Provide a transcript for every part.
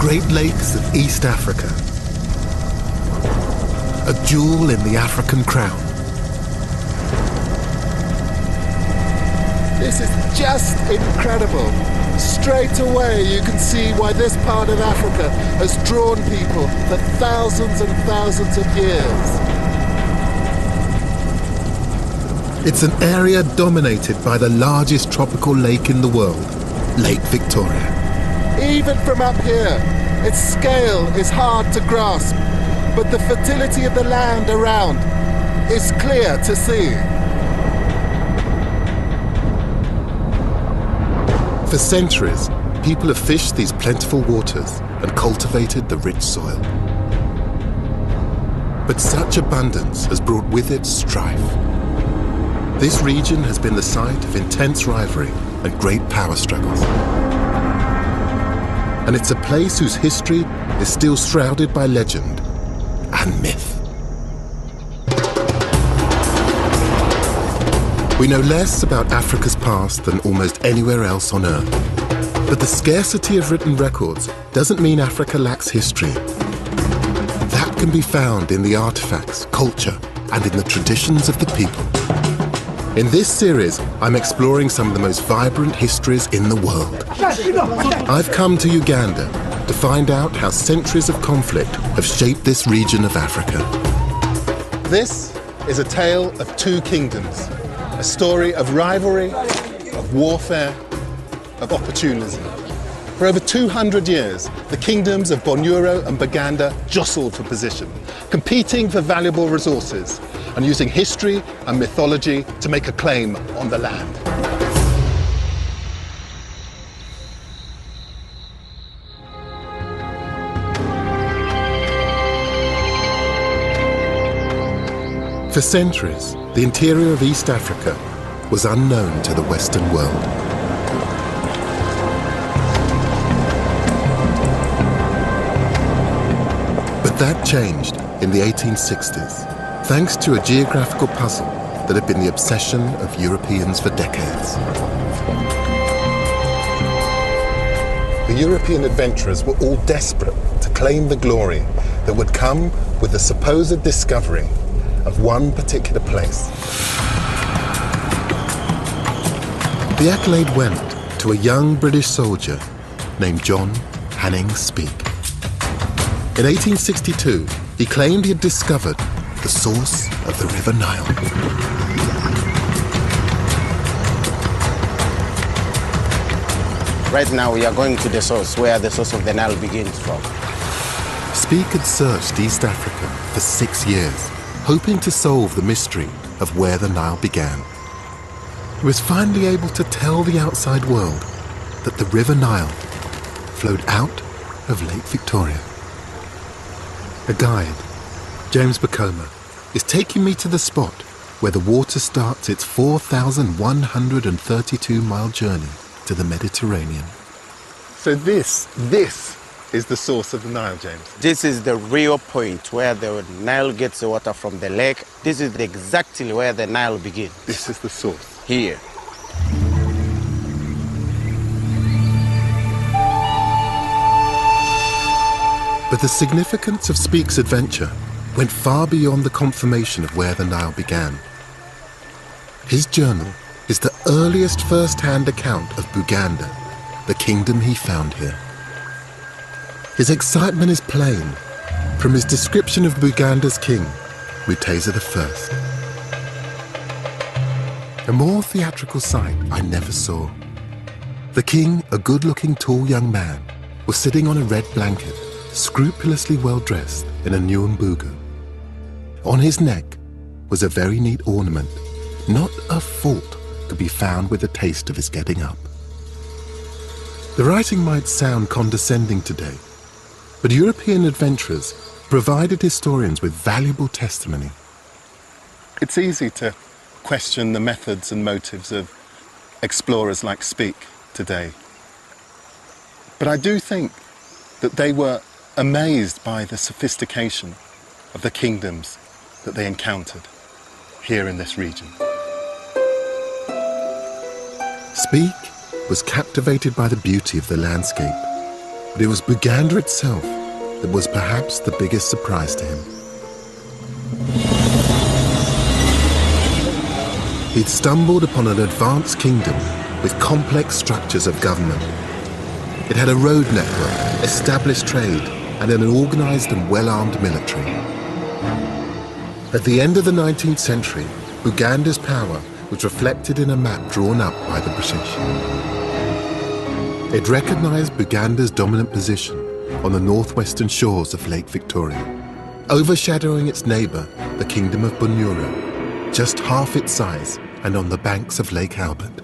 Great Lakes of East Africa. A jewel in the African crown. This is just incredible. Straight away you can see why this part of Africa has drawn people for thousands and thousands of years. It's an area dominated by the largest tropical lake in the world, Lake Victoria. Even from up here, its scale is hard to grasp, but the fertility of the land around is clear to see. For centuries, people have fished these plentiful waters and cultivated the rich soil. But such abundance has brought with it strife. This region has been the site of intense rivalry and great power struggles. And it's a place whose history is still shrouded by legend and myth. We know less about Africa's past than almost anywhere else on Earth. But the scarcity of written records doesn't mean Africa lacks history. That can be found in the artifacts, culture, and in the traditions of the people. In this series, I'm exploring some of the most vibrant histories in the world. I've come to Uganda to find out how centuries of conflict have shaped this region of Africa. This is a tale of two kingdoms. A story of rivalry, of warfare, of opportunism. For over 200 years, the kingdoms of Bunyoro and Buganda jostled for position, competing for valuable resources and using history and mythology to make a claim on the land. For centuries, the interior of East Africa was unknown to the Western world. But that changed in the 1860s, thanks to a geographical puzzle that had been the obsession of Europeans for decades. The European adventurers were all desperate to claim the glory that would come with the supposed discovery of one particular place. The accolade went to a young British soldier named John Hanning Speke. In 1862, he claimed he had discovered the source of the River Nile. Right now we are going to the source, where the source of the Nile begins from. Speke had searched East Africa for 6 years, hoping to solve the mystery of where the Nile began. He was finally able to tell the outside world that the River Nile flowed out of Lake Victoria. A guide, James Bukoma, is taking me to the spot where the water starts its 4,132-mile journey to the Mediterranean. So this is the source of the Nile, James? This is the real point where the Nile gets the water from the lake. This is exactly where the Nile begins. This is the source? Here. But the significance of Speke's adventure went far beyond the confirmation of where the Nile began. His journal is the earliest first-hand account of Buganda, the kingdom he found here. His excitement is plain from his description of Buganda's king, Mutesa I. A more theatrical sight I never saw. The king, a good-looking tall young man, was sitting on a red blanket, scrupulously well-dressed in a new mbugu. On his neck was a very neat ornament. Not a fault could be found with the taste of his getting up. The writing might sound condescending today, but European adventurers provided historians with valuable testimony. It's easy to question the methods and motives of explorers like Speke today. But I do think that they were amazed by the sophistication of the kingdoms that they encountered here in this region. Speke was captivated by the beauty of the landscape. But it was Buganda itself that was perhaps the biggest surprise to him. He'd stumbled upon an advanced kingdom with complex structures of government. It had a road network, established trade, and an organized and well-armed military. At the end of the 19th century, Buganda's power was reflected in a map drawn up by the British. It recognized Buganda's dominant position on the northwestern shores of Lake Victoria, overshadowing its neighbor, the Kingdom of Bunyoro, just half its size and on the banks of Lake Albert.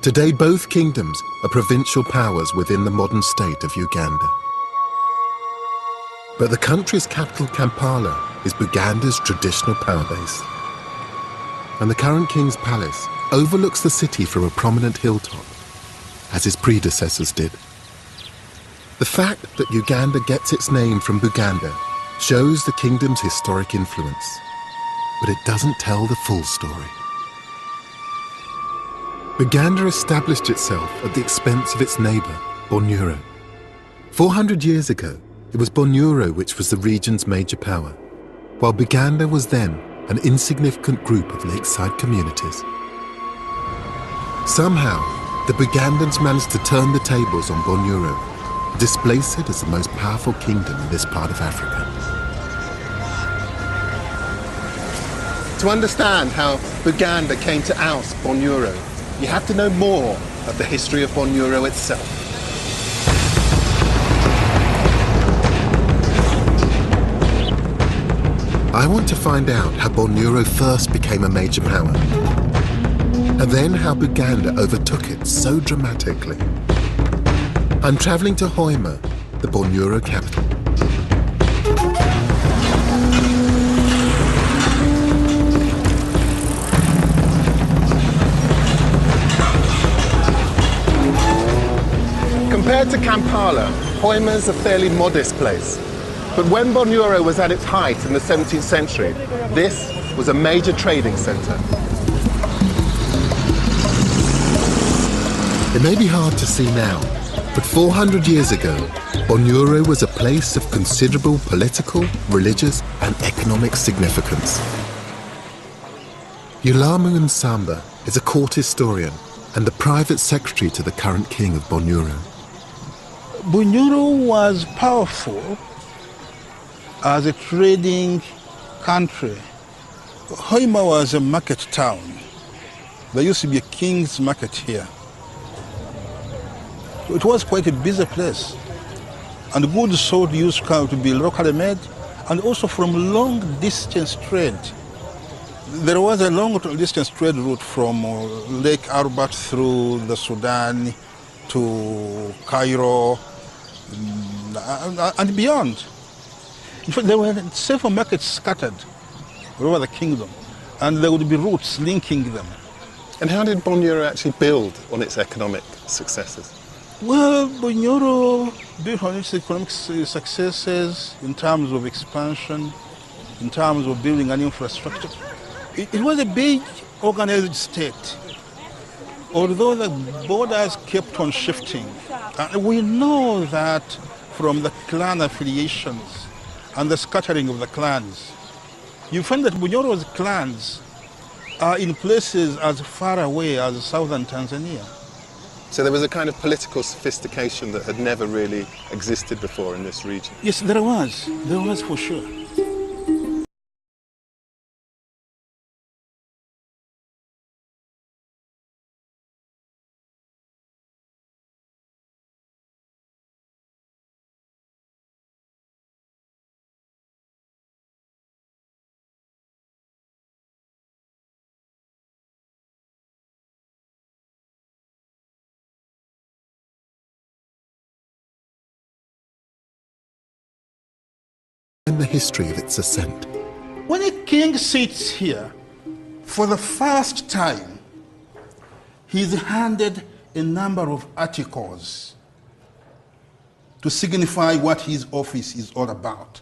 Today, both kingdoms are provincial powers within the modern state of Uganda. But the country's capital, Kampala, is Buganda's traditional power base. And the current king's palace overlooks the city from a prominent hilltop, as his predecessors did. The fact that Uganda gets its name from Buganda shows the kingdom's historic influence, but it doesn't tell the full story. Buganda established itself at the expense of its neighbor, Bunyoro. 400 years ago, it was Bunyoro which was the region's major power, while Buganda was then an insignificant group of lakeside communities. Somehow, the Bugandans managed to turn the tables on Bunyoro, displace it as the most powerful kingdom in this part of Africa. To understand how Buganda came to oust Bunyoro, you have to know more of the history of Bunyoro itself. I want to find out how Bunyoro first became a major power, and then how Buganda overtook it so dramatically. I'm traveling to Hoima, the Bunyoro capital. Compared to Kampala, Hoima's a fairly modest place. But when Bunyoro was at its height in the 17th century, this was a major trading centre. It may be hard to see now, but 400 years ago, Bunyoro was a place of considerable political, religious, and economic significance. Yulamu Nsamba is a court historian and the private secretary to the current king of Bunyoro. Bunyoro was powerful as a trading country. Hoima was a market town. There used to be a king's market here. It was quite a busy place. And goods sold used to come to be locally made and also from long distance trade. There was a long distance trade route from Lake Albert through the Sudan to Cairo and beyond. In fact, there were several markets scattered all over the kingdom, and there would be routes linking them. And how did Bunyoro actually build on its economic successes? Well, Bunyoro built on its economic successes in terms of expansion, in terms of building an infrastructure. It was a big organized state. Although the borders kept on shifting, we know that from the clan affiliations and the scattering of the clans. You find that Bunyoro's clans are in places as far away as southern Tanzania. So there was a kind of political sophistication that had never really existed before in this region. Yes, there was for sure. And the history of its ascent. When a king sits here, for the first time, he's handed a number of articles to signify what his office is all about.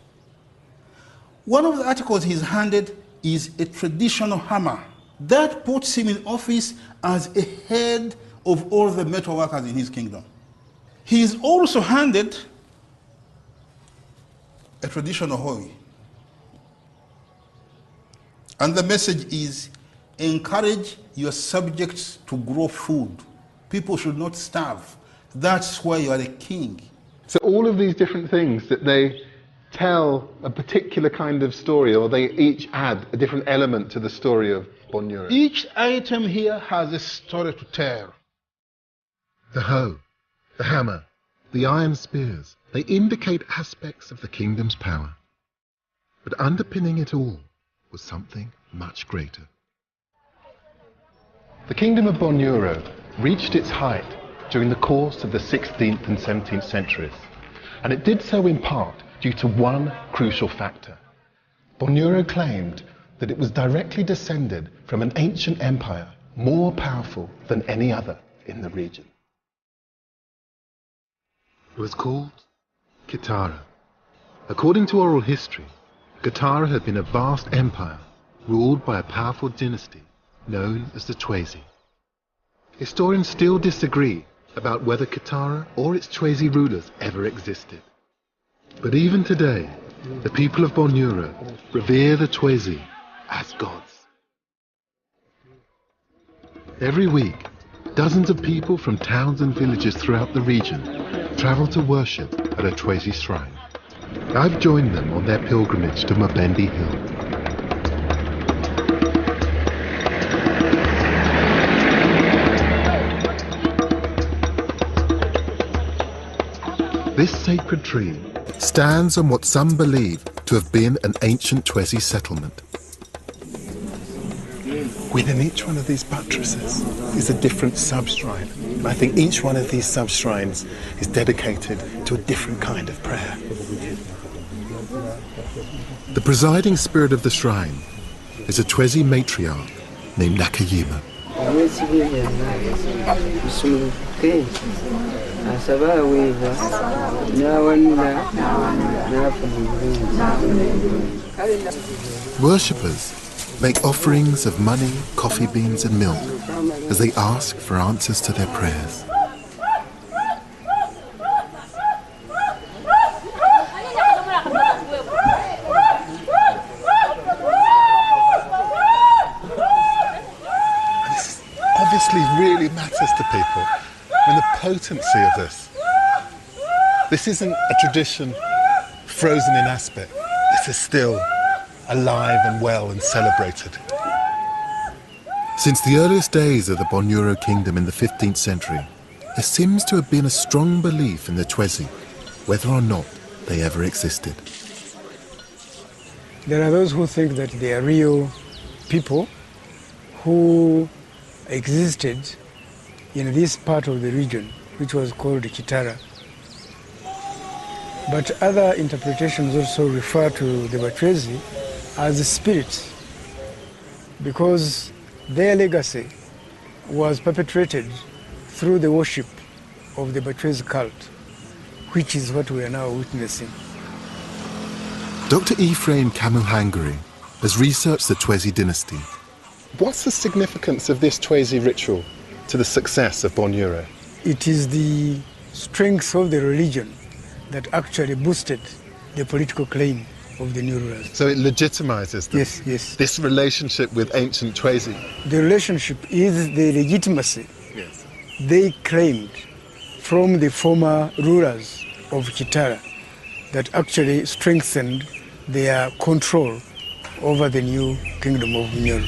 One of the articles he's handed is a traditional hammer. That puts him in office as a head of all the metal workers in his kingdom. He is also handed a traditional hoe. And the message is, encourage your subjects to grow food. People should not starve. That's why you are a king. So all of these different things that they tell a particular kind of story, or they each add a different element to the story of Bunyoro. Each item here has a story to tell. The hoe, the hammer, the iron spears, they indicate aspects of the kingdom's power. But underpinning it all was something much greater. The kingdom of Bunyoro reached its height during the course of the 16th and 17th centuries, and it did so in part due to one crucial factor. Bunyoro claimed that it was directly descended from an ancient empire more powerful than any other in the region. It was called Kitara. According to oral history, Kitara had been a vast empire ruled by a powerful dynasty known as the Chwezi. Historians still disagree about whether Kitara or its Chwezi rulers ever existed. But even today, the people of Bunyoro revere the Chwezi as gods. Every week, dozens of people from towns and villages throughout the region travel to worship at a Chwezi shrine. I've joined them on their pilgrimage to Mabendi Hill. This sacred tree stands on what some believe to have been an ancient Chwezi settlement. Within each one of these buttresses is a different sub-shrine. And I think each one of these sub-shrines is dedicated to a different kind of prayer. The presiding spirit of the shrine is a Chwezi matriarch named Nakayima. Worshippers make offerings of money, coffee beans and milk as they ask for answers to their prayers. This obviously really matters to people. I mean, the potency of this. This isn't a tradition frozen in aspect. This is still alive and well and celebrated. Since the earliest days of the Bunyoro kingdom in the 15th century, there seems to have been a strong belief in the Chwezi, whether or not they ever existed. There are those who think that they are real people who existed in this part of the region, which was called Kitara. But other interpretations also refer to the Bachwezi as spirits, because their legacy was perpetrated through the worship of the Bachwezi cult, which is what we are now witnessing. Dr. Ephraim Kamuhangari has researched the Chwezi dynasty. What's the significance of this Chwezi ritual to the success of Bunyoro? It is the strength of the religion that actually boosted the political claim of the new rulers. So it legitimizes them? Yes, yes. This relationship with ancient Chwezi? The relationship is the legitimacy they claimed from the former rulers of Kitara that actually strengthened their control over the new kingdom of Bunyoro.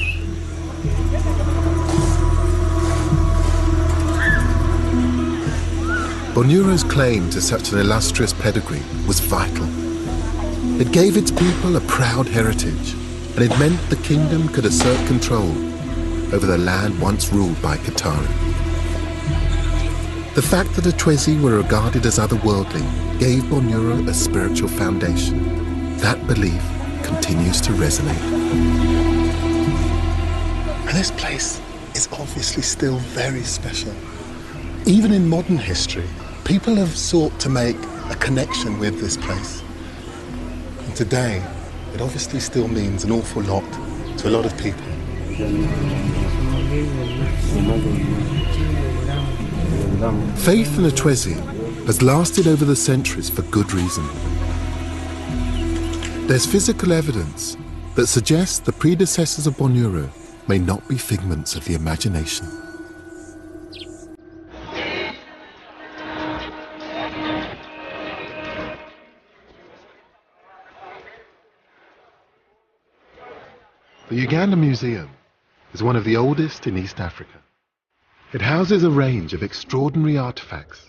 Bunyoro's claim to such an illustrious pedigree was vital. It gave its people a proud heritage, and it meant the kingdom could assert control over the land once ruled by Kitara. The fact that the Chwezi were regarded as otherworldly gave Bunyoro a spiritual foundation. That belief continues to resonate. And this place is obviously still very special. Even in modern history, people have sought to make a connection with this place. And today, it obviously still means an awful lot to a lot of people. Faith in the Chwezi has lasted over the centuries for good reason. There's physical evidence that suggests the predecessors of Bunyoro may not be figments of the imagination. The Uganda Museum is one of the oldest in East Africa. It houses a range of extraordinary artifacts.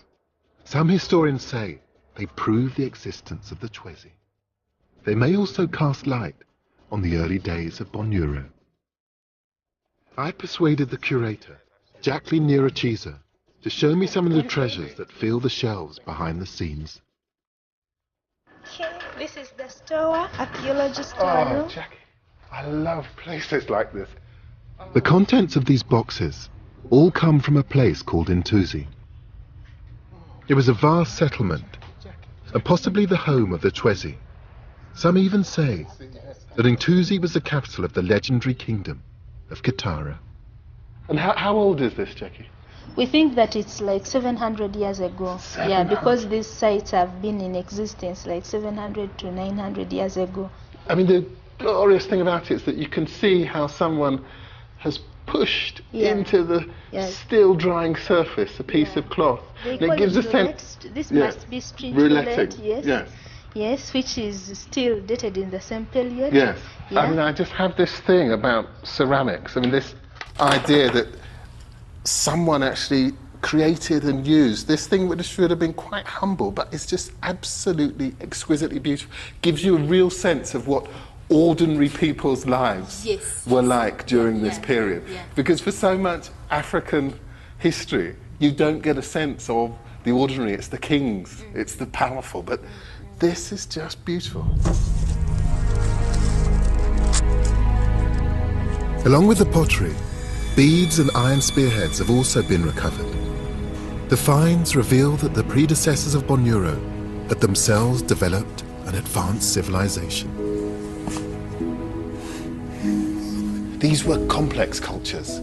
Some historians say they prove the existence of the Chwezi. They may also cast light on the early days of Bunyoro. I persuaded the curator, Jacqueline Nyirachiza, to show me some of the treasures that fill the shelves behind the scenes. Okay, this is the store, archaeology store. Oh, Jackie, I love places like this. The contents of these boxes all come from a place called Ntuzi. It was a vast settlement, and possibly the home of the Chwezi. Some even say that Ntuzi was the capital of the legendary kingdom of Kitara. And how old is this, Jackie? We think that it's like 700 years ago. Yeah, because these sites have been in existence like 700 to 900 years ago. I mean, the glorious thing about it is that you can see how someone has pushed into the still drying surface a piece of cloth. And it gives a sense. This must be street roulette, yes. Yes, which is still dated in the same period. Yes. Yeah. I mean, I just have this thing about ceramics. I mean, this idea that someone actually created and used this thing, which should have been quite humble, but it's just absolutely exquisitely beautiful. Gives you a real sense of what ordinary people's lives were like during this period. Yeah. Because for so much African history, you don't get a sense of the ordinary. It's the kings, it's the powerful, but this is just beautiful. Along with the pottery, beads and iron spearheads have also been recovered. The finds reveal that the predecessors of Bunyoro had themselves developed an advanced civilization. These were complex cultures.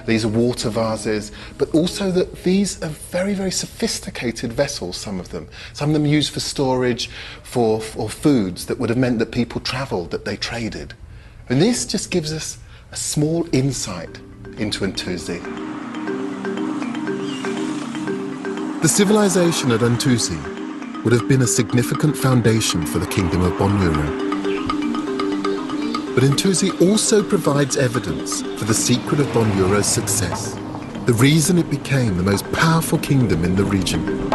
These are water vases, but also that these are very, very sophisticated vessels, some of them. Some of them used for storage, for foods that would have meant that people travelled, that they traded. And this just gives us a small insight into Ntuzi. The civilization at Ntuzi would have been a significant foundation for the kingdom of Bunyoro. But Ntuzi also provides evidence for the secret of Bunyoro's success, the reason it became the most powerful kingdom in the region.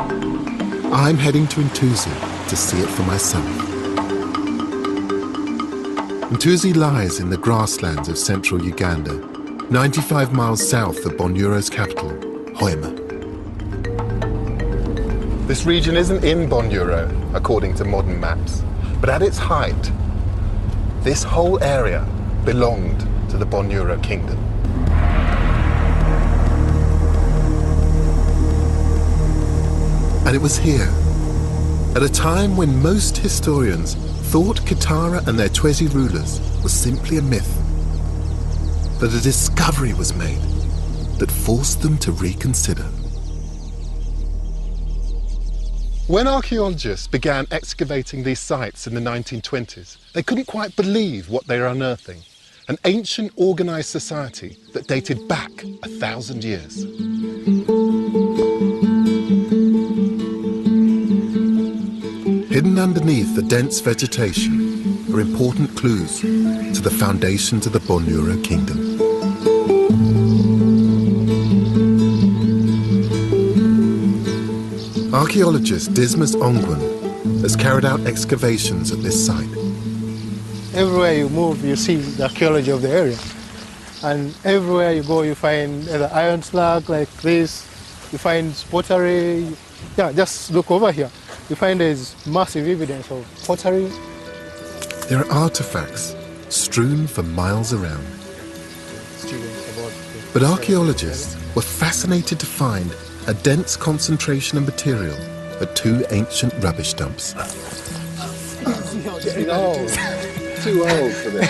I'm heading to Ntuzi to see it for myself. Ntuzi lies in the grasslands of central Uganda, 95 miles south of Bunyoro's capital, Hoima. This region isn't in Bunyoro, according to modern maps, but at its height, this whole area belonged to the Bunyoro kingdom. And it was here, at a time when most historians thought Kitara and their Chwezi rulers was simply a myth, that a discovery was made that forced them to reconsider. When archaeologists began excavating these sites in the 1920s, they couldn't quite believe what they were unearthing. An ancient organised society that dated back 1,000 years. Hidden underneath the dense vegetation are important clues to the foundations of the Bunyoro kingdom. Archaeologist Dismas Ongwen has carried out excavations at this site. Everywhere you move, you see the archaeology of the area. And everywhere you go, you find either iron slug like this, you find pottery. Yeah, just look over here. You find there's massive evidence of pottery. There are artifacts strewn for miles around. But archaeologists were fascinated to find a dense concentration of material at two ancient rubbish dumps. Getting old. Too old for this.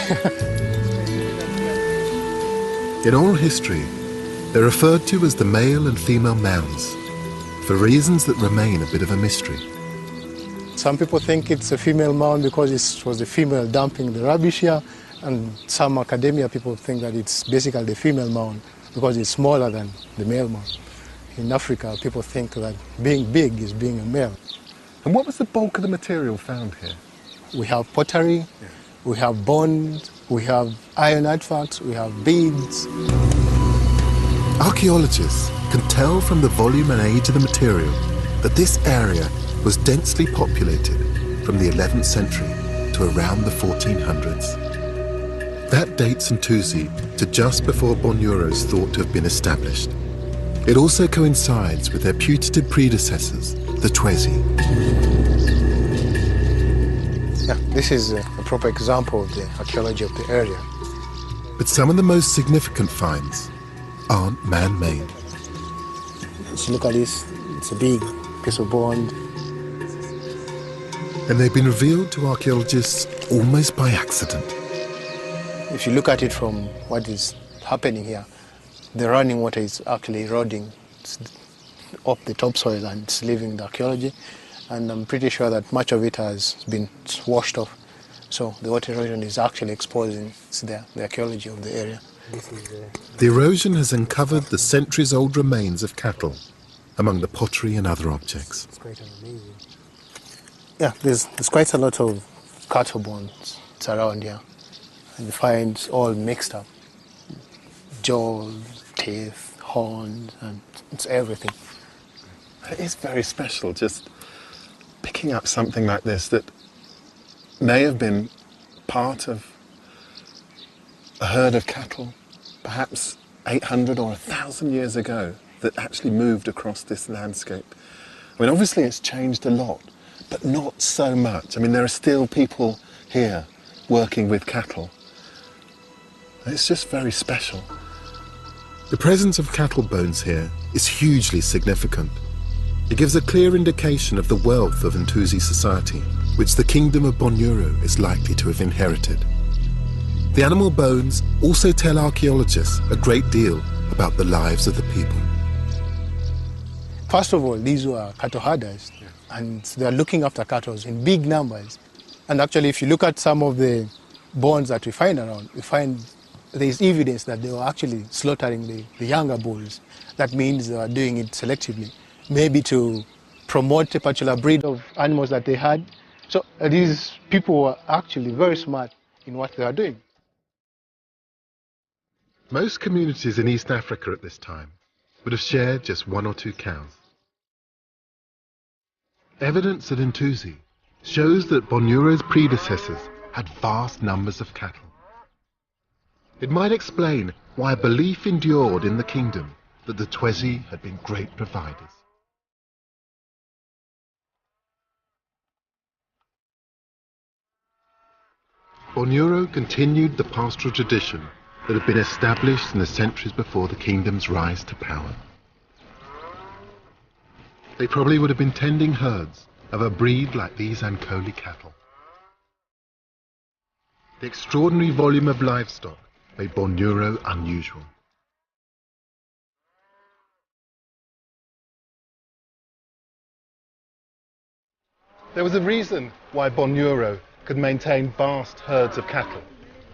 In oral history, they're referred to as the male and female mounds. for reasons that remain a bit of a mystery. Some people think it's a female mound because it was the female dumping the rubbish here, and some academia people think that it's basically the female mound because it's smaller than the male mound. In Africa, people think that being big is being a male. And what was the bulk of the material found here? We have pottery, we have bones, we have iron artifacts, we have beads. Archaeologists can tell from the volume and age of the material that this area was densely populated from the 11th century to around the 1400s. That dates Ntuzi to just before Bunyoro is thought to have been established. It also coincides with their putative predecessors, the Twezi. Yeah, this is a proper example of the archaeology of the area. But some of the most significant finds aren't man-made. Just look at this, it's a big piece of bone. And they've been revealed to archaeologists almost by accident. If you look at it from what is happening here, the running water is actually eroding up the topsoil and it's leaving the archaeology. And I'm pretty sure that much of it has been washed off. So the water erosion is actually exposing the archaeology of the area. The erosion has uncovered the centuries-old remains of cattle among the pottery and other objects. It's quite amazing. Yeah, there's quite a lot of cattle bones around here. And you find all mixed up. Jaws, teeth, horns, and it's everything. It is very special just picking up something like this that may have been part of a herd of cattle, perhaps 800 or 1,000 years ago, that actually moved across this landscape. I mean, obviously it's changed a lot, but not so much. I mean, there are still people here working with cattle. It's just very special. The presence of cattle bones here is hugely significant. It gives a clear indication of the wealth of Ntuzi society, which the kingdom of Bunyoro is likely to have inherited. The animal bones also tell archaeologists a great deal about the lives of the people. First of all, these were cattle herders, and they are looking after cattle in big numbers. And actually, if you look at some of the bones that we find around, we find there is evidence that they were actually slaughtering the younger bulls. That means they were doing it selectively, maybe to promote a particular breed of animals that they had. So these people were actually very smart in what they are doing. Most communities in East Africa at this time would have shared just 1 or 2 cows. Evidence at Ntuzi shows that Bunyoro's predecessors had vast numbers of cattle. It might explain why a belief endured in the kingdom that the Twezi had been great providers. Bunyoro continued the pastoral tradition that had been established in the centuries before the kingdom's rise to power. They probably would have been tending herds of a breed like these Ankoli cattle. The extraordinary volume of livestock made Bunyoro unusual. There was a reason why Bunyoro could maintain vast herds of cattle.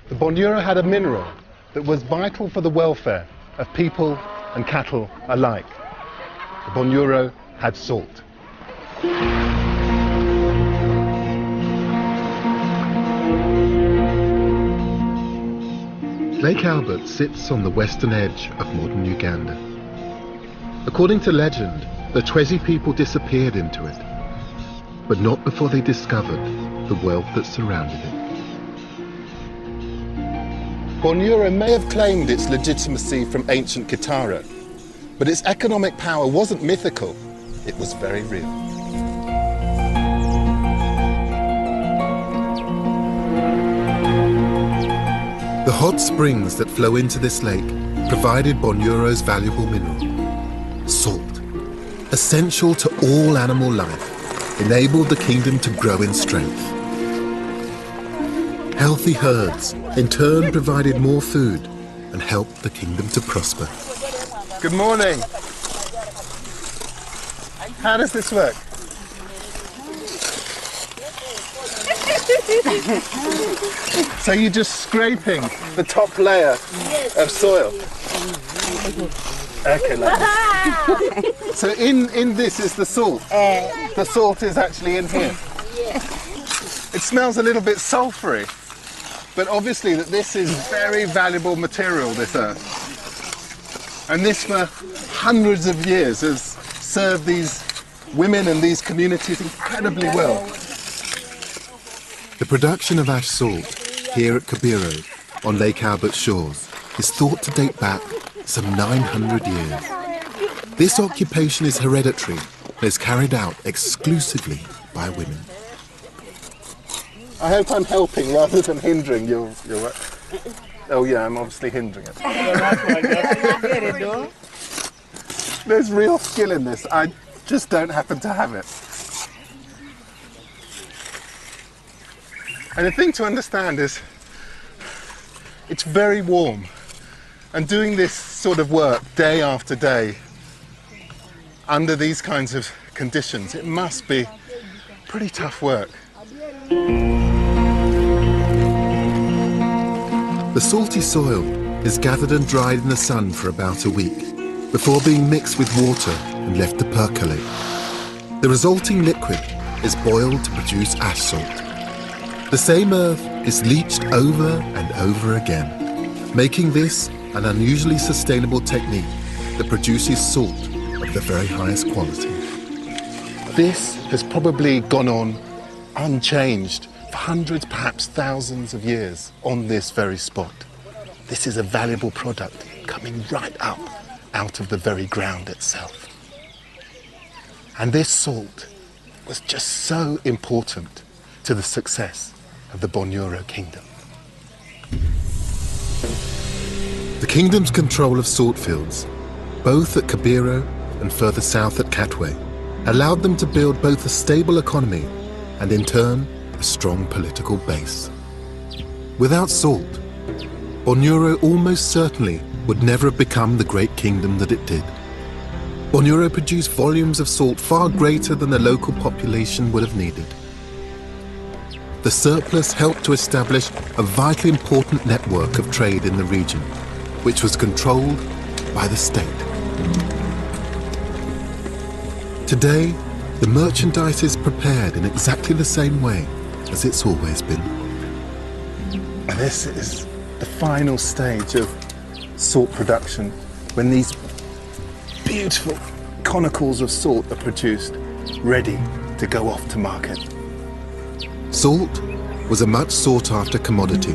The Bunyoro had a mineral that was vital for the welfare of people and cattle alike. The Bunyoro had salt. Lake Albert sits on the western edge of modern Uganda. According to legend, the Twezi people disappeared into it, but not before they discovered the wealth that surrounded it. Bunyoro may have claimed its legitimacy from ancient Kitara, but its economic power wasn't mythical, it was very real. The hot springs that flow into this lake provided Bunyoro's valuable mineral, salt, essential to all animal life, enabled the kingdom to grow in strength. Healthy herds, in turn, provided more food and helped the kingdom to prosper. Good morning. How does this work? So you're just scraping the top layer of soil? Okay, like this. So in this is the salt? The salt is actually in here? It smells a little bit sulphury, but obviously that this is very valuable material, this earth. And this for hundreds of years has served these women and these communities incredibly well. The production of ash salt here at Kibero on Lake Albert's shores is thought to date back some 900 years. This occupation is hereditary and is carried out exclusively by women. I hope I'm helping rather than hindering your work. Oh yeah, I'm obviously hindering it. There's real skill in this. I just don't happen to have it. And the thing to understand is it's very warm. And doing this sort of work day after day under these kinds of conditions, it must be pretty tough work. The salty soil is gathered and dried in the sun for about a week before being mixed with water and left to percolate. The resulting liquid is boiled to produce ash salt. The same earth is leached over and over again, making this an unusually sustainable technique that produces salt of the very highest quality. This has probably gone on unchanged for hundreds, perhaps thousands of years on this very spot. This is a valuable product coming right up out of the very ground itself. And this salt was just so important to the success of the Bunyoro kingdom. The kingdom's control of salt fields, both at Kibero and further south at Katwe, allowed them to build both a stable economy and in turn a strong political base. Without salt, Bunyoro almost certainly would never have become the great kingdom that it did. Bunyoro produced volumes of salt far greater than the local population would have needed. The surplus helped to establish a vitally important network of trade in the region, which was controlled by the state. Today, the merchandise is prepared in exactly the same way as it's always been. And this is the final stage of salt production, when these beautiful conicals of salt are produced, ready to go off to market. Salt was a much sought-after commodity.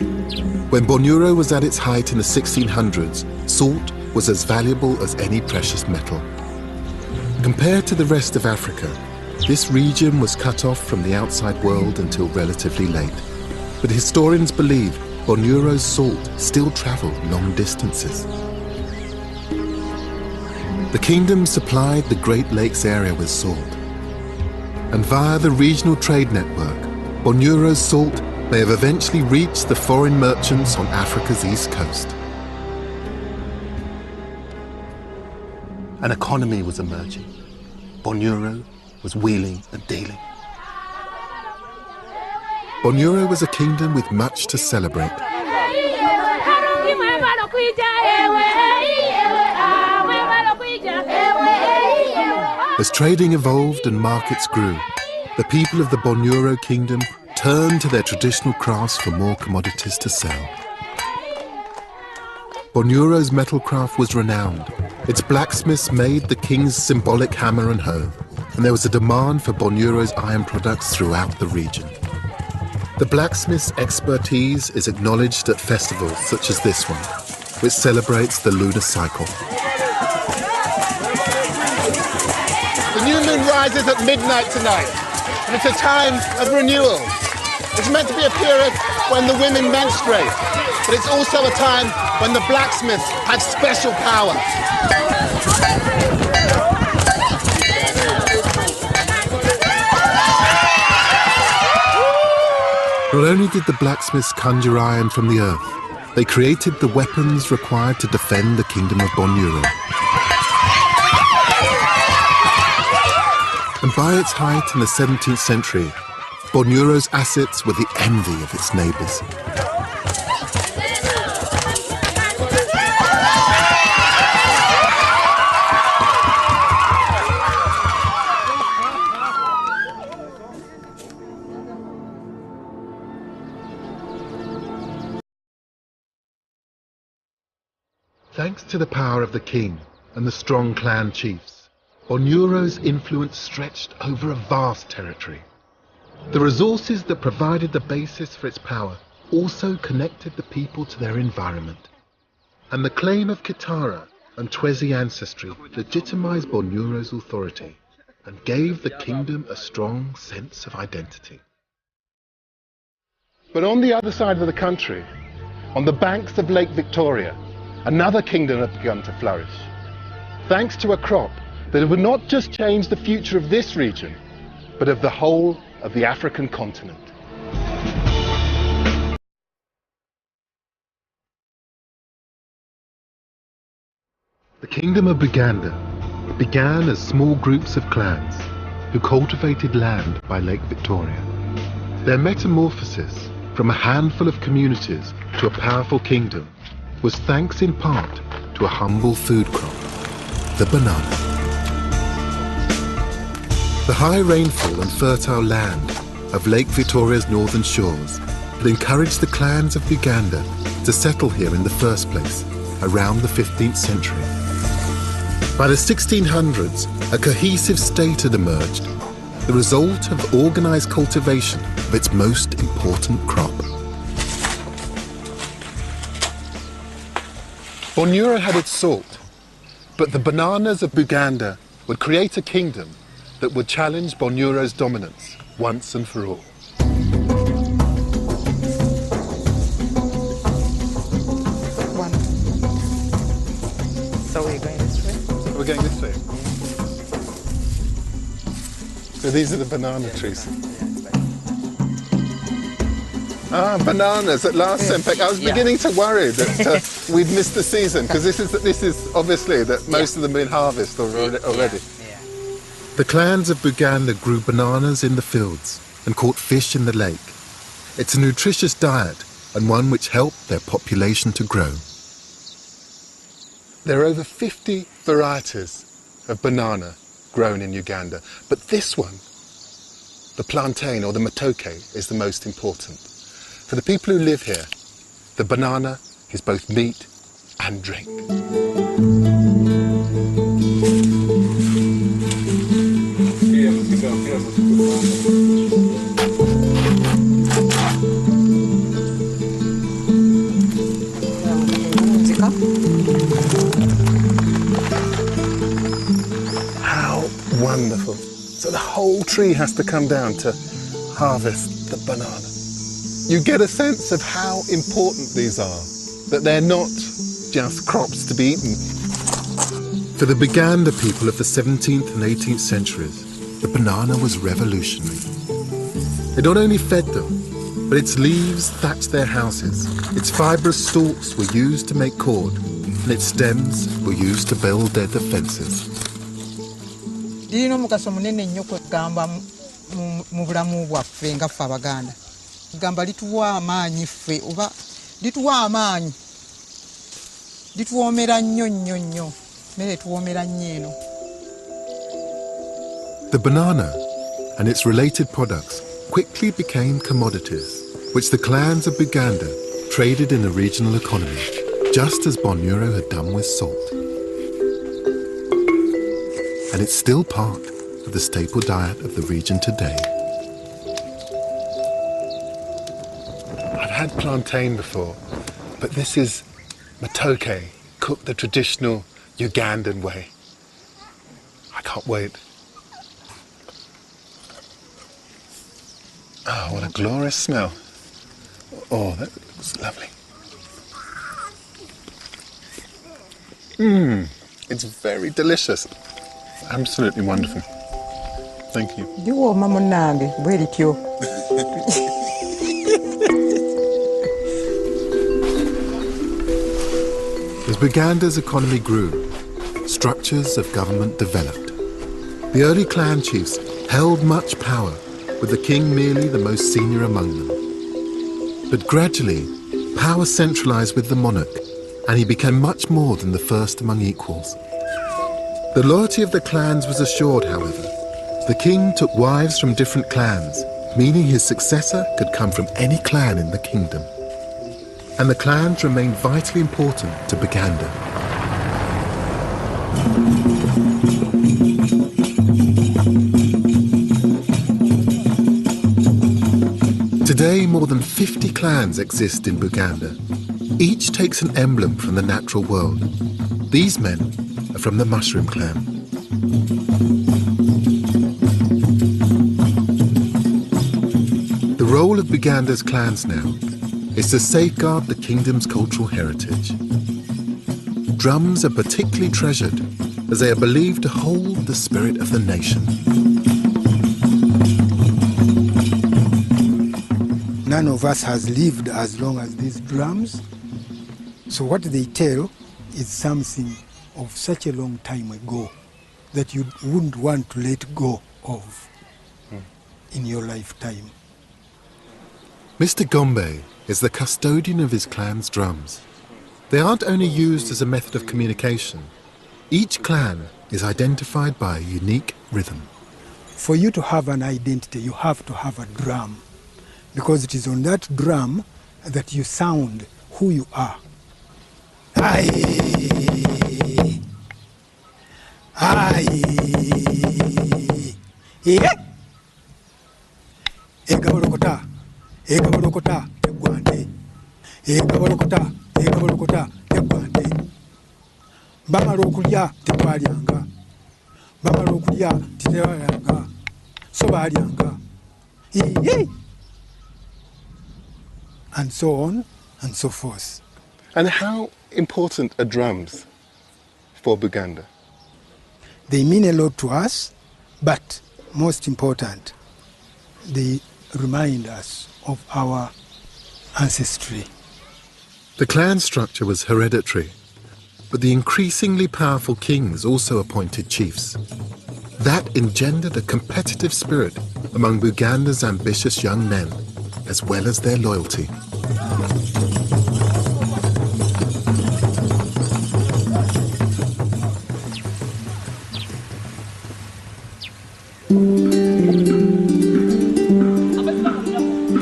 When Bunyoro was at its height in the 1600s, salt was as valuable as any precious metal. Compared to the rest of Africa, this region was cut off from the outside world until relatively late. But historians believe Bunyoro's salt still travelled long distances. The kingdom supplied the Great Lakes area with salt. And via the regional trade network, Bunyoro's salt may have eventually reached the foreign merchants on Africa's east coast. An economy was emerging. Bunyoro was wheeling and dealing. Bunyoro was a kingdom with much to celebrate. As trading evolved and markets grew, the people of the Bunyoro kingdom turned to their traditional crafts for more commodities to sell. Bunyoro's metalcraft was renowned. Its blacksmiths made the king's symbolic hammer and hoe, and there was a demand for Bunyoro's iron products throughout the region. The blacksmith's expertise is acknowledged at festivals such as this one, which celebrates the lunar cycle. The new moon rises at midnight tonight, and it's a time of renewal. It's meant to be a period when the women menstruate, but it's also a time when the blacksmiths have special power. Not only did the blacksmiths conjure iron from the earth, they created the weapons required to defend the kingdom of Bunyoro. And by its height in the 17th century, Bunyoro's assets were the envy of its neighbours. Thanks to the power of the king and the strong clan chiefs, Bunyoro's influence stretched over a vast territory. The resources that provided the basis for its power also connected the people to their environment. And the claim of Kitara and Twezi ancestry legitimized Bunyoro's authority and gave the kingdom a strong sense of identity. But on the other side of the country, on the banks of Lake Victoria, another kingdom had begun to flourish, thanks to a crop that would not just change the future of this region, but of the whole of the African continent. The kingdom of Buganda began as small groups of clans who cultivated land by Lake Victoria. Their metamorphosis from a handful of communities to a powerful kingdom was thanks in part to a humble food crop, the banana. The high rainfall and fertile land of Lake Victoria's northern shores had encouraged the clans of Buganda to settle here in the first place around the 15th century. By the 1600s, a cohesive state had emerged, the result of organised cultivation of its most important crop. Bunyoro had its salt, but the bananas of Buganda would create a kingdom that would challenge Bunyoro's dominance once and for all. So we're going this way? We're going this way. So these are the banana trees. Ah, bananas at last, Sempek. I was beginning to worry that we'd missed the season, because this is obviously that most of them have been harvested already. The clans of Buganda grew bananas in the fields and caught fish in the lake. It's a nutritious diet and one which helped their population to grow. There are over 50 varieties of banana grown in Uganda, but this one, the plantain or the matoke, is the most important. For the people who live here, the banana is both meat and drink. How wonderful. So the whole tree has to come down to harvest the banana. You get a sense of how important these are, that they're not just crops to be eaten. For the Buganda people of the 17th and 18th centuries, the banana was revolutionary. It not only fed them, but its leaves thatched their houses, its fibrous stalks were used to make cord, and its stems were used to build their defences. Lirina omugaso munene nnyo kwegamba mu bulamu bwaffe nga ffe Abaganda. Gamba lituwa amaanyi ffe oba lituwa amaanyi. Lituwoomera nnyo nnyo nnyo. Mmere tuwoomera nnyo eno. The banana and its related products quickly became commodities, which the clans of Buganda traded in the regional economy, just as Bunyoro had done with salt. And it's still part of the staple diet of the region today. I've had plantain before, but this is matoke, cooked the traditional Ugandan way. I can't wait. Oh, what a glorious smell. Oh, that looks lovely. It's very delicious. Absolutely wonderful. Thank you. Liwooma munnange bwe lityo. As Buganda's economy grew, structures of government developed. The early clan chiefs held much power, with the king merely the most senior among them. But gradually, power centralized with the monarch, and he became much more than the first among equals. The loyalty of the clans was assured, however. The king took wives from different clans, meaning his successor could come from any clan in the kingdom. And the clans remained vitally important to Buganda. Today, more than 50 clans exist in Buganda. Each takes an emblem from the natural world. These men are from the Mushroom Clan. The role of Buganda's clans now is to safeguard the kingdom's cultural heritage. Drums are particularly treasured as they are believed to hold the spirit of the nation. None of us has lived as long as these drums. So what they tell is something of such a long time ago that you wouldn't want to let go of in your lifetime. Mr. Gombe is the custodian of his clan's drums. They aren't only used as a method of communication. Each clan is identified by a unique rhythm. For you to have an identity, you have to have a drum, because it is on that drum that you sound who you are. Aye. Aye. Yeah. Egabolokota, egabolokota, tegwante. Egabolokota, egabolokota, tegwante. Bamala okulya tetwalyanga. Bamala okulya tetwalyanga. So balyanga. And so on and so forth. And how important are drums for Buganda? They mean a lot to us, but most important, they remind us of our ancestry. The clan structure was hereditary, but the increasingly powerful kings also appointed chiefs. That engendered a competitive spirit among Buganda's ambitious young men, as well as their loyalty.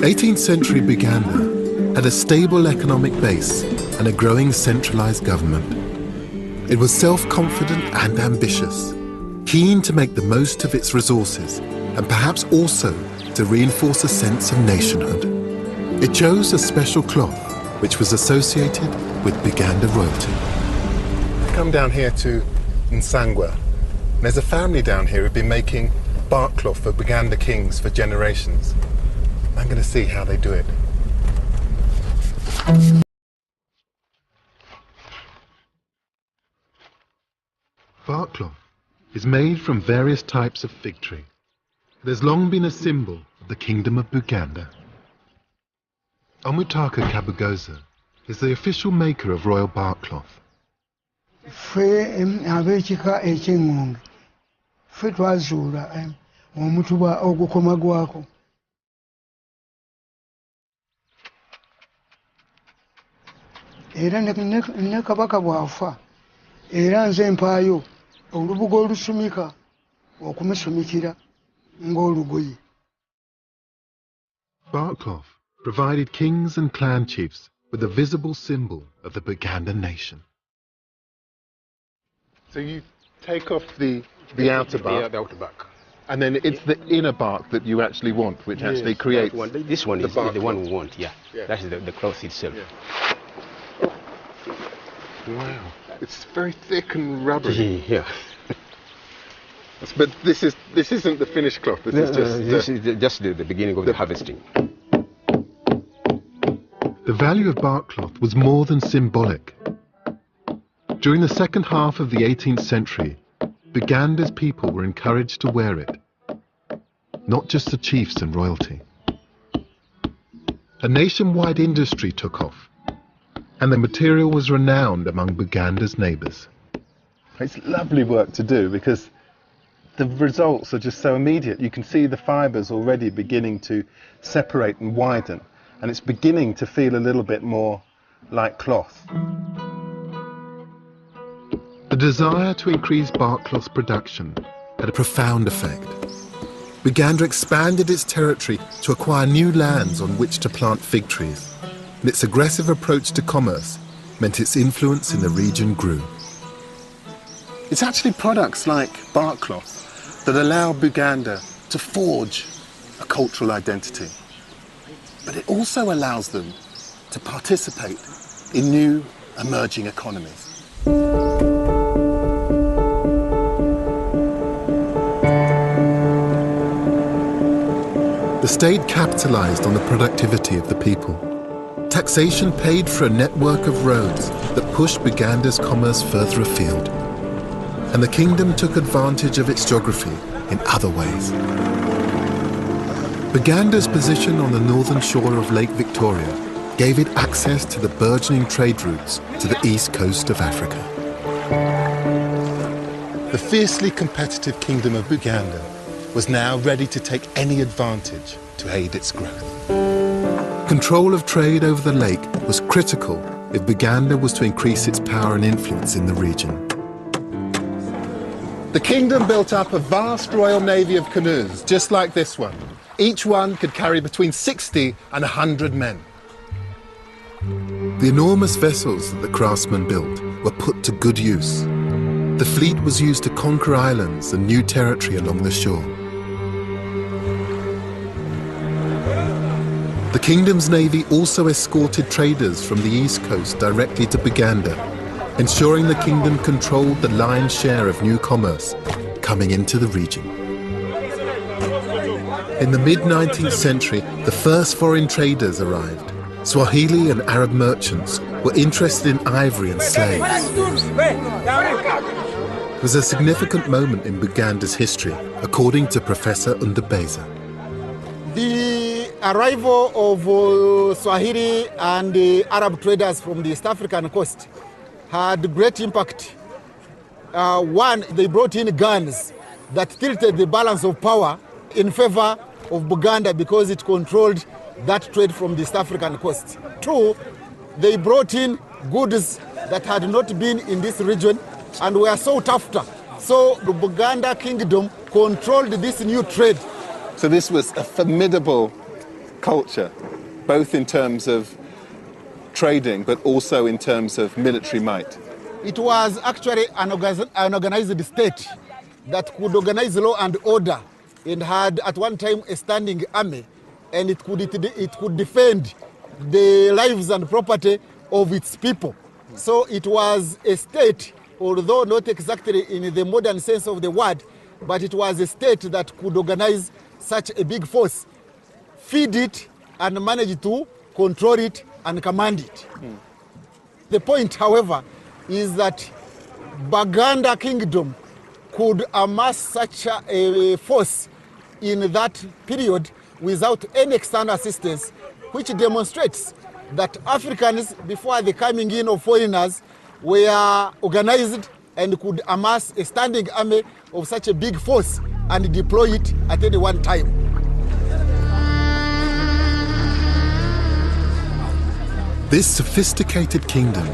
The 18th century Buganda had a stable economic base and a growing centralized government. It was self-confident and ambitious, keen to make the most of its resources and perhaps also to reinforce a sense of nationhood. It chose a special cloth which was associated with Buganda royalty. Come down here to Nsangwa. There's a family down here who've been making bark cloth for Buganda kings for generations. I'm going to see how they do it. Bark cloth is made from various types of fig tree. It has long been a symbol of the Kingdom of Buganda. Omutaka Kabugoza is the official maker of royal bark cloth. Abekika eky'engonge ffe twazuula omutuba ogukoma gwako. Era ne kabaka bw'afa era nze mpaayo olubugo olusumika okumusumikira ng'olugoye. Bark cloth provided kings and clan chiefs with a visible symbol of the Buganda nation. So you take off the outer bark, the outer bark, and then it's the inner bark that you actually want, which actually creates. This one is the one we want. Yeah, yeah. That is the cloth itself. Yeah. Wow, it's very thick and rubbery. Yeah. But this isn't the finished cloth. This is just the beginning of the harvesting. The value of bark cloth was more than symbolic. During the second half of the 18th century, Buganda's people were encouraged to wear it, not just the chiefs and royalty. A nationwide industry took off, and the material was renowned among Buganda's neighbours. It's lovely work to do because the results are just so immediate. You can see the fibres already beginning to separate and widen, and it's beginning to feel a little bit more like cloth. The desire to increase bark cloth production had a profound effect. Buganda expanded its territory to acquire new lands on which to plant fig trees, and its aggressive approach to commerce meant its influence in the region grew. It's actually products like bark cloth that allow Buganda to forge a cultural identity. But it also allows them to participate in new emerging economies. The state capitalized on the productivity of the people. Taxation paid for a network of roads that pushed Buganda's commerce further afield. And the kingdom took advantage of its geography in other ways. Buganda's position on the northern shore of Lake Victoria gave it access to the burgeoning trade routes to the east coast of Africa. The fiercely competitive kingdom of Buganda was now ready to take any advantage to aid its growth. Control of trade over the lake was critical if Buganda was to increase its power and influence in the region. The kingdom built up a vast royal navy of canoes, just like this one. Each one could carry between 60 and 100 men. The enormous vessels that the craftsmen built were put to good use. The fleet was used to conquer islands and new territory along the shore. The kingdom's navy also escorted traders from the east coast directly to Buganda, ensuring the kingdom controlled the lion's share of new commerce coming into the region. In the mid-19th century, the first foreign traders arrived. Swahili and Arab merchants were interested in ivory and slaves. It was a significant moment in Buganda's history, according to Professor Ndabeza. The arrival of Swahili and Arab traders from the East African coast had great impact. One, they brought in guns that tilted the balance of power in favor of Buganda because it controlled that trade from the East African coast. Two, they brought in goods that had not been in this region and were sought after. So the Buganda kingdom controlled this new trade. So this was a formidable culture, both in terms of trading, but also in terms of military might. It was actually an organized state that could organize law and order and had at one time a standing army, and it could defend the lives and property of its people. So it was a state, although not exactly in the modern sense of the word, but it was a state that could organize such a big force, feed it, and manage to control it and command it. The point, however, is that Buganda kingdom could amass such a force in that period without any external assistance, which demonstrates that Africans, before the coming in of foreigners, were organized and could amass a standing army of such a big force and deploy it at any one time. This sophisticated kingdom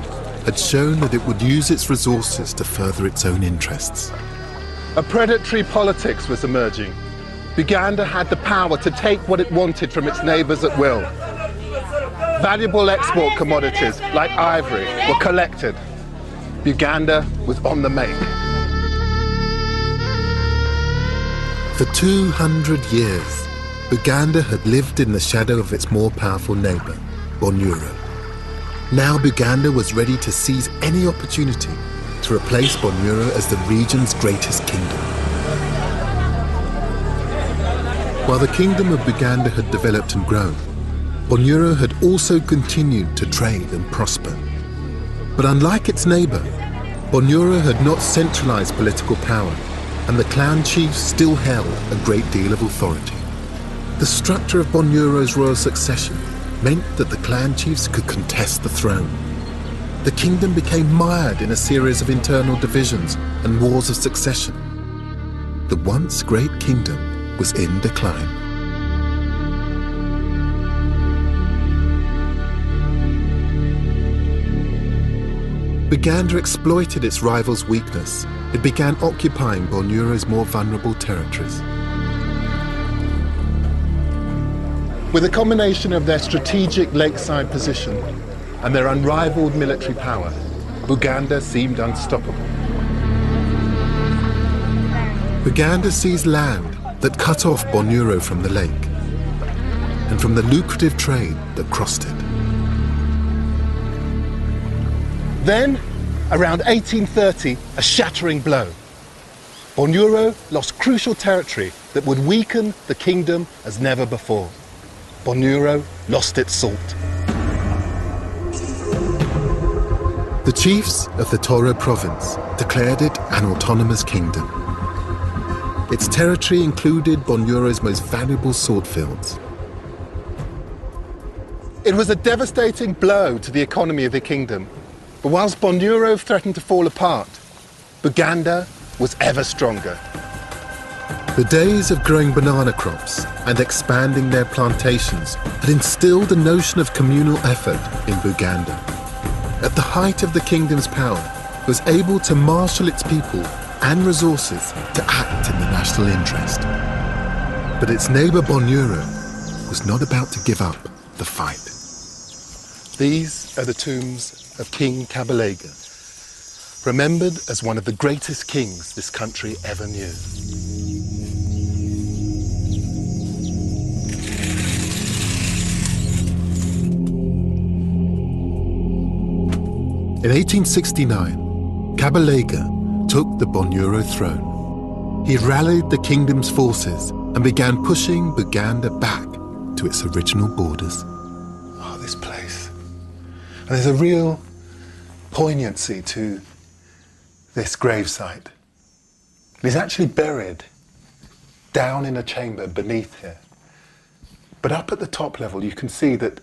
had shown that it would use its resources to further its own interests. A predatory politics was emerging. Buganda had the power to take what it wanted from its neighbours at will. Valuable export commodities like ivory were collected. Buganda was on the make. For 200 years, Buganda had lived in the shadow of its more powerful neighbour, Bunyoro. Now Buganda was ready to seize any opportunity to replace Bunyoro as the region's greatest kingdom. While the kingdom of Buganda had developed and grown, Bunyoro had also continued to trade and prosper. But unlike its neighbour, Bunyoro had not centralised political power, and the clan chiefs still held a great deal of authority. The structure of Bunyoro's royal succession meant that the clan chiefs could contest the throne. The kingdom became mired in a series of internal divisions and wars of succession. the once great kingdom was in decline. Buganda exploited its rival's weakness. It began occupying Bunyoro's more vulnerable territories. With a combination of their strategic lakeside position and their unrivaled military power, Buganda seemed unstoppable. Buganda seized land that cut off Bunyoro from the lake and from the lucrative trade that crossed it. Then, around 1830, a shattering blow. Bunyoro lost crucial territory that would weaken the kingdom as never before. Bunyoro lost its salt. The chiefs of the Toro province declared it an autonomous kingdom. Its territory included Bunyoro's most valuable salt fields. It was a devastating blow to the economy of the kingdom. But whilst Bunyoro threatened to fall apart, Buganda was ever stronger. The days of growing banana crops and expanding their plantations had instilled a notion of communal effort in Buganda. At the height of the kingdom's power, it was able to marshal its people and resources to act in the national interest. But its neighbour Bunyoro was not about to give up the fight. These are the tombs of King Kabalega, remembered as one of the greatest kings this country ever knew. In 1869, Kabalega took the Bunyoro throne. He rallied the kingdom's forces and began pushing Buganda back to its original borders. Oh, this place. And there's a real poignancy to this gravesite. He's actually buried down in a chamber beneath here. But up at the top level, you can see that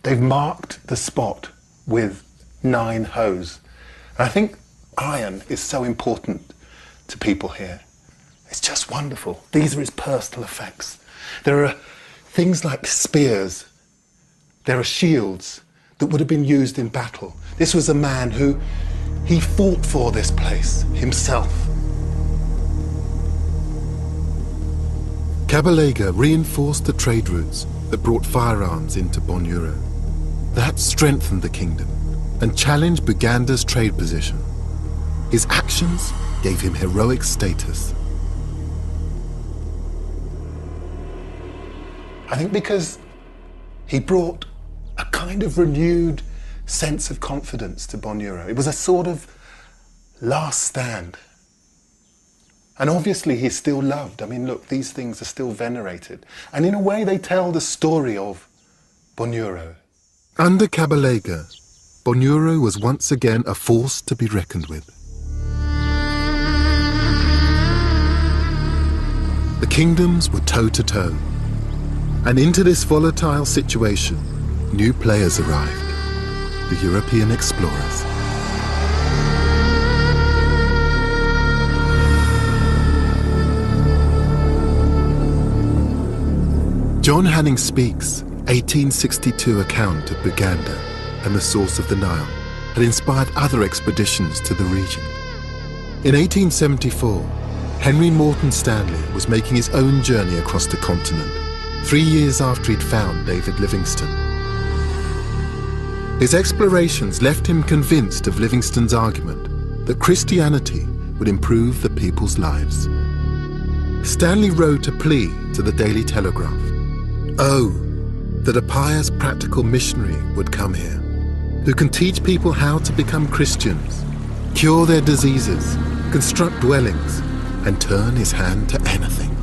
they've marked the spot with 9 hoes. And I think iron is so important to people here. It's just wonderful. These are his personal effects. There are things like spears. There are shields that would have been used in battle. This was a man who, he fought for this place himself. Kabalega reinforced the trade routes that brought firearms into Bunyoro. That strengthened the kingdom and challenged Buganda's trade position. His actions gave him heroic status. I think because he brought a kind of renewed sense of confidence to Bunyoro. It was a sort of last stand. And obviously he's still loved. I mean, look, these things are still venerated. And in a way they tell the story of Bunyoro. Under Kabalega, Bunyoro was once again a force to be reckoned with. The kingdoms were toe-to-toe. And into this volatile situation, new players arrived, the European explorers. John Hanning Speke's 1862 account of Buganda and the source of the Nile had inspired other expeditions to the region. In 1874, Henry Morton Stanley was making his own journey across the continent, 3 years after he'd found David Livingstone. His explorations left him convinced of Livingstone's argument that Christianity would improve the people's lives. Stanley wrote a plea to the Daily Telegraph. Oh, that a pious practical missionary would come here, who can teach people how to become Christians, cure their diseases, construct dwellings, and turn his hand to anything.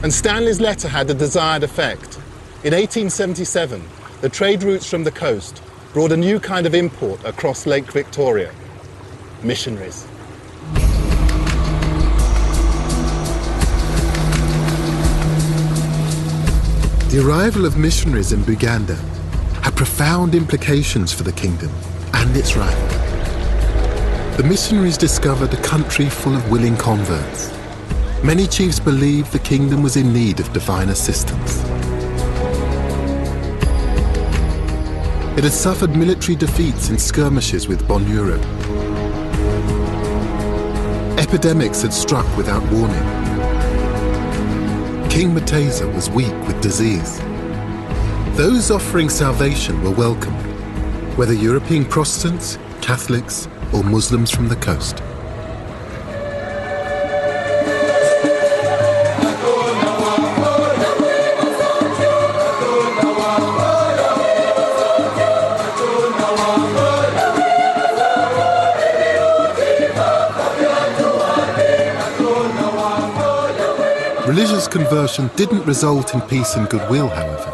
And Stanley's letter had the desired effect. In 1877, the trade routes from the coast brought a new kind of import across Lake Victoria: missionaries. The arrival of missionaries in Buganda had profound implications for the kingdom and its rival. The missionaries discovered a country full of willing converts. Many chiefs believed the kingdom was in need of divine assistance. It had suffered military defeats in skirmishes with Bunyoro. Epidemics had struck without warning. King Mutesa was weak with disease. Those offering salvation were welcomed, whether European Protestants, Catholics, or Muslims from the coast. Religious conversion didn't result in peace and goodwill, however.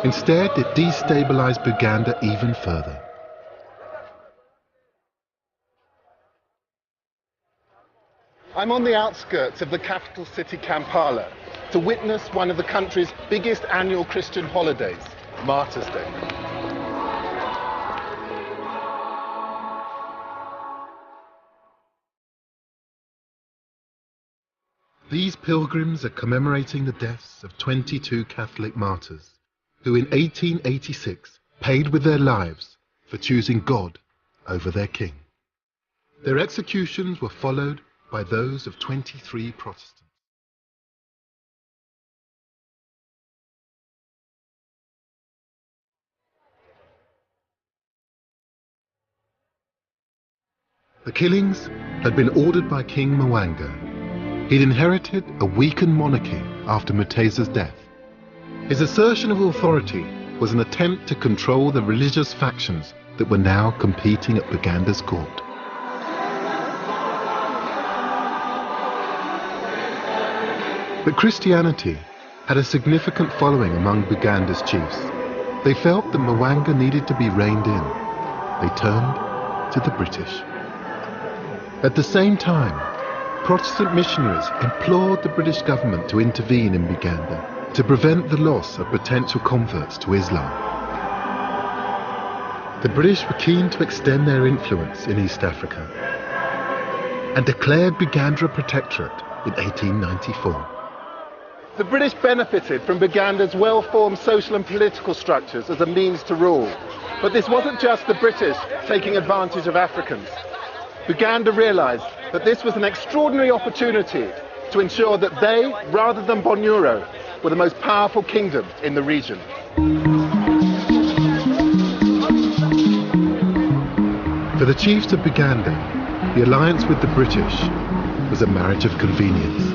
Instead, it destabilized Buganda even further. I'm on the outskirts of the capital city, Kampala, to witness one of the country's biggest annual Christian holidays, Martyrs' Day. These pilgrims are commemorating the deaths of 22 Catholic martyrs, who in 1886 paid with their lives for choosing God over their king. Their executions were followed by those of 23 Protestants. The killings had been ordered by King Mwanga. He'd inherited a weakened monarchy after Mutesa's death. His assertion of authority was an attempt to control the religious factions that were now competing at Buganda's court. But Christianity had a significant following among Buganda's chiefs. They felt that Mwanga needed to be reined in. They turned to the British. At the same time, Protestant missionaries implored the British government to intervene in Buganda to prevent the loss of potential converts to Islam. The British were keen to extend their influence in East Africa and declared Buganda a protectorate in 1894. The British benefited from Buganda's well-formed social and political structures as a means to rule. But this wasn't just the British taking advantage of Africans. Buganda realized that this was an extraordinary opportunity to ensure that they, rather than Bunyoro, were the most powerful kingdom in the region. For the chiefs of Buganda, the alliance with the British was a marriage of convenience.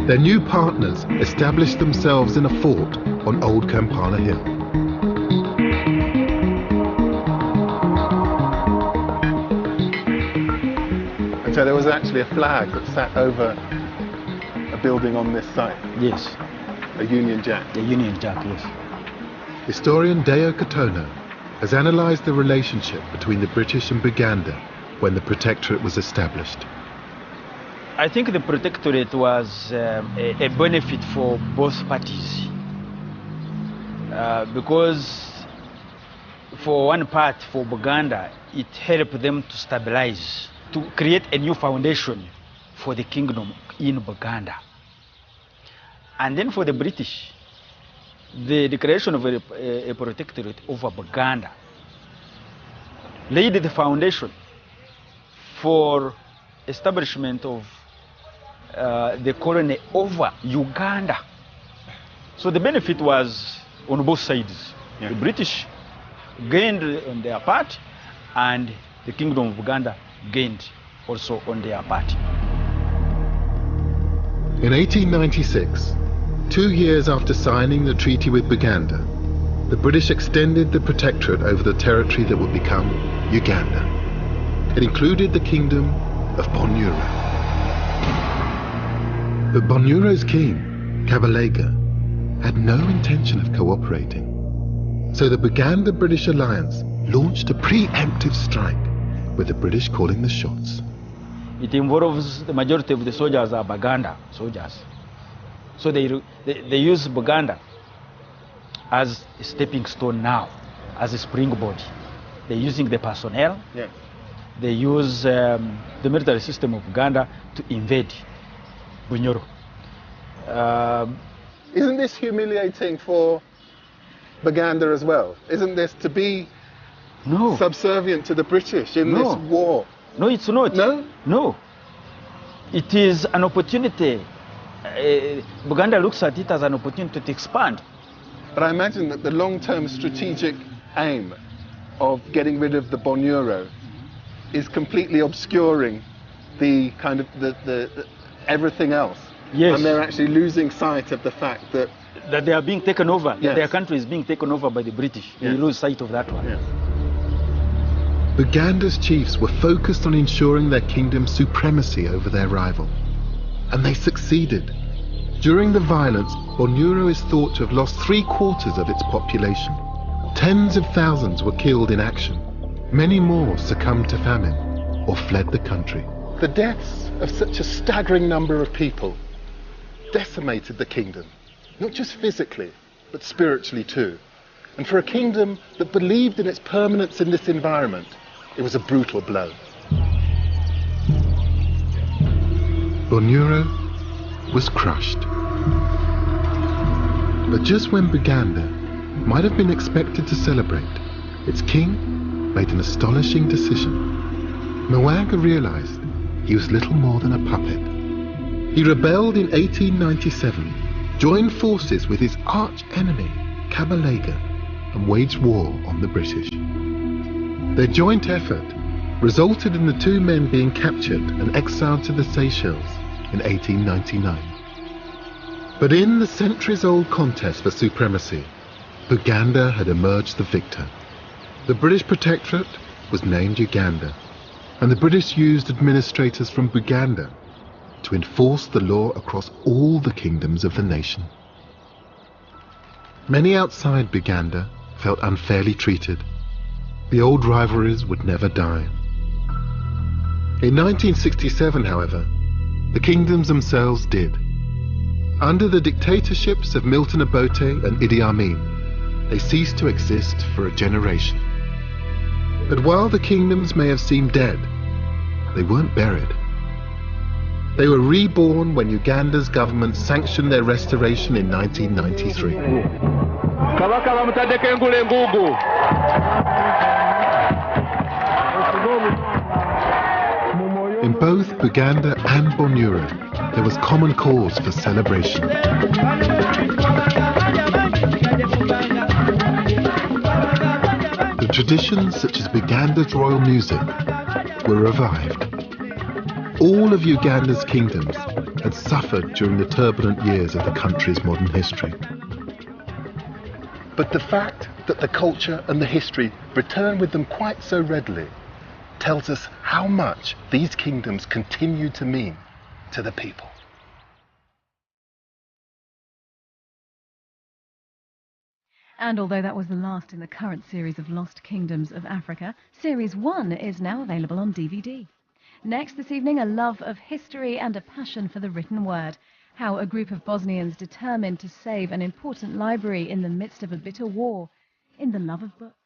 Their new partners established themselves in a fort on Old Kampala Hill. And so there was actually a flag that sat over a building on this site? Yes. A Union Jack? The Union Jack, yes. Historian Deo Katono has analysed the relationship between the British and Buganda when the protectorate was established. I think the protectorate was a benefit for both parties because for one part, for Buganda, it helped them to stabilize, to create a new foundation for the kingdom in Buganda. And then for the British, the declaration of a protectorate over Buganda laid the foundation for establishment of the colony over Uganda. So the benefit was on both sides. Yeah. The British gained on their part, and the Kingdom of Uganda gained also on their part. In 1896, 2 years after signing the treaty with Buganda, the British extended the protectorate over the territory that would become Uganda. It included the Kingdom of Bunyoro. But Bunyoro's king, Kabalega, had no intention of cooperating. So the Buganda-British alliance launched a preemptive strike, with the British calling the shots. It involves the majority of the soldiers are Buganda soldiers. So they use Buganda as a stepping stone now, as a springboard. They're using the personnel. Yes. They use the military system of Uganda to invade Bunyoro. Isn't this humiliating for Buganda as well? Isn't this to be subservient to the British in this war? No, it's not. No? No. It is an opportunity. Buganda looks at it as an opportunity to expand. But I imagine that the long-term strategic aim of getting rid of the Bunyoro is completely obscuring the kind of the everything else. Yes. And they're actually losing sight of the fact that they are being taken over, yes. that their country is being taken over by the British. Yes. They lose sight of that one. Yes. Buganda's chiefs were focused on ensuring their kingdom's supremacy over their rival. And they succeeded. During the violence, Bunyoro is thought to have lost 3/4 of its population. Tens of thousands were killed in action. Many more succumbed to famine or fled the country. The deaths of such a staggering number of people decimated the kingdom, not just physically, but spiritually too. And for a kingdom that believed in its permanence in this environment, it was a brutal blow. Bunyoro was crushed. But just when Buganda might have been expected to celebrate, its king made an astonishing decision. Mwanga realized he was little more than a puppet. He rebelled in 1897, joined forces with his arch-enemy, Kabalega, and waged war on the British. Their joint effort resulted in the two men being captured and exiled to the Seychelles in 1899. But in the centuries-old contest for supremacy, Buganda had emerged the victor. The British protectorate was named Uganda, and the British used administrators from Buganda to enforce the law across all the kingdoms of the nation. Many outside Buganda felt unfairly treated. The old rivalries would never die. In 1967, however, the kingdoms themselves did. Under the dictatorships of Milton Obote and Idi Amin, they ceased to exist for a generation. But while the kingdoms may have seemed dead, they weren't buried. They were reborn when Uganda's government sanctioned their restoration in 1993. In both Buganda and Bunyoro, there was common cause for celebration. The traditions such as Buganda's royal music were revived. All of Uganda's kingdoms had suffered during the turbulent years of the country's modern history. But the fact that the culture and the history return with them quite so readily tells us how much these kingdoms continue to mean to the people. And although that was the last in the current series of Lost Kingdoms of Africa, Series 1 is now available on DVD. Next this evening, a love of history and a passion for the written word. How a group of Bosnians determined to save an important library in the midst of a bitter war, in The Love of Books.